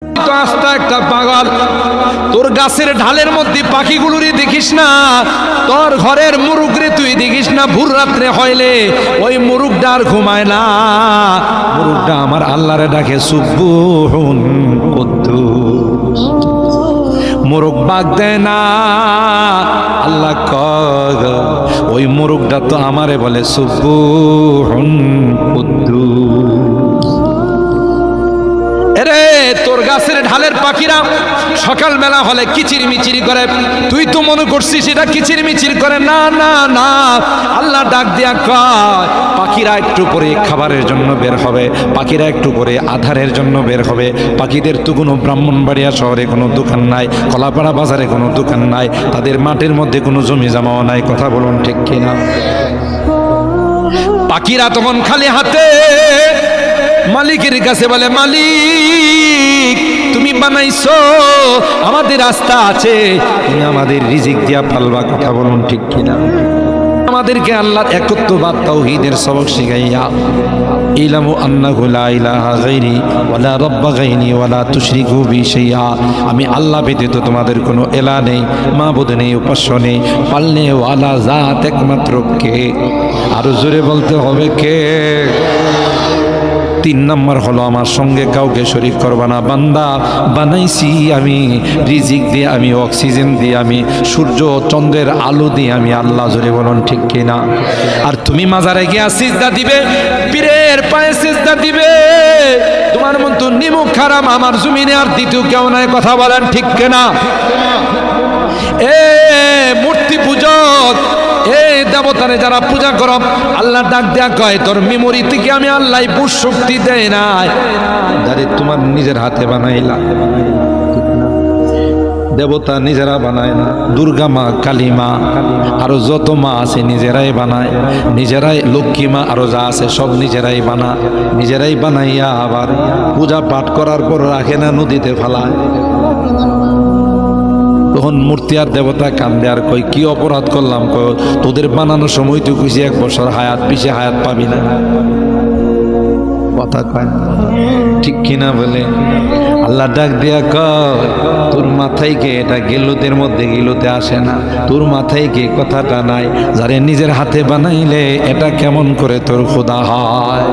তো আস্তা একটা পাগল, তোর গাছের ঢালের মধ্যে পাখিগুলোরই দেখিস না, তোর ঘরের মুরুগরে তুই দেখিস না। ভোর রাত্রে হইলে ওই মুরুগটা আর ঘুমায় না, মুরুগটা আমার আল্লাহরে ডাকে সুবহুন কুদ্দুস। মোরগ বাগ দেয় না, আল্লাহ কয় ওই মোরগটা তো আমারে বলে সুবহুন কুদ্দুস। এরে তোর গাছের ঢালের পাখিরা সকালবেলা হলে কিচির মিচির করে, তুই তো মনে করছিস এটা কিচির মিচির করে। না না না, আল্লাহ ডাক দিয়া কয় পাখিরা একটু পরে খাবারের জন্য বের হবে, পাখিরা একটু পরে আধারের জন্য বের হবে। পাখিদের তো কোনো ব্রাহ্মণবাড়িয়া শহরে কোনো দোকান নাই, কলাপাড়া বাজারে কোনো দোকান নাই, তাদের মাঠের মধ্যে কোনো জমি জমাও নাই। কথা বলুন ঠিক কিনা? পাখিরা তখন খালি হাতে মালিকের কাছে বলে, মালিক তুমি বানাইছো, আমাদের রাস্তা আছে, তুমি আমাদের রিজিক দিয়া পালবা। কথা বলুন ঠিক কিনা? আমাদেরকে আল্লাহর একত্ববাদ তাওহীদের সবক শিখাইয়া ইলামু আন্নাহু লা ইলাহা গায়রি ওয়ালা রাব্বা গায়রি ওয়ালা তুশরিকু বি শাইআ, আমি আল্লাহ ব্যতীত তোমাদের কোনো এলা নেই, মাবুদ নেই, উপাস্য নেই, পালনে ওয়ালা জাত একমাত্র কে। আরো জোরে বলতে হবে কে। 3 নম্বর হলো আমার সঙ্গে কাউকে শরীক করবা না। বান্দা বানাইছি আমি রিজিক দিয়ে, আমি অক্সিজেন দিয়ে, আমি সূর্য চন্দ্রের আলো দিয়ে, আমি আল্লাহ। জোরে বলুন ঠিক কিনা? আর তুমি মাজারে গিয়া সিজদা দিবে, পীরের পায়ে সিজদা দিবে, তোমার মতো নিমুখ খারাপ আমার জমিনে আর দ্বিতীয় কেউ নাই। কথা বলেন ঠিক কিনা? এ মূর্তি পূজক, এ দেবতারে যারা পূজা করো, আল্লাহ ডাক দেয়া কয় তোর মেমোরি থেকে আমি আল্লাহ বুঝ শক্তি দেয় নাই, যারে তোমার নিজের হাতে বানাইলা। দেবতা নিজেরা বানায় না, দুর্গা মা, কালী মা, আরো যত মা আছে নিজেরাই বানায়, নিজেরাই লক্ষ্মী মা আরো যা আছে সব নিজেরাই বানায়, নিজেরাই বানাইয়া আবার পূজা পাঠ করার পর রাখে না, নদীতে ফেলায়। তখন মূর্তি আর দেবতা কান্দে আর কই কি অপরাধ করলাম? কই তোদের বানানোর সময় তুই খুশি 1 বছর হায়াত, পিছে হায়াত পাবি না। কথা কয় ঠিক কিনা বলে? আল্লাহ ডাক দিয়া কয় তোর মাথায় কে এটা গেলুতের মধ্যে গিলুতে আসে না, তোর মাথায় কে কথাটা নাই, যারে নিজের হাতে বানাইলে এটা কেমন করে তোর খোদা হয়?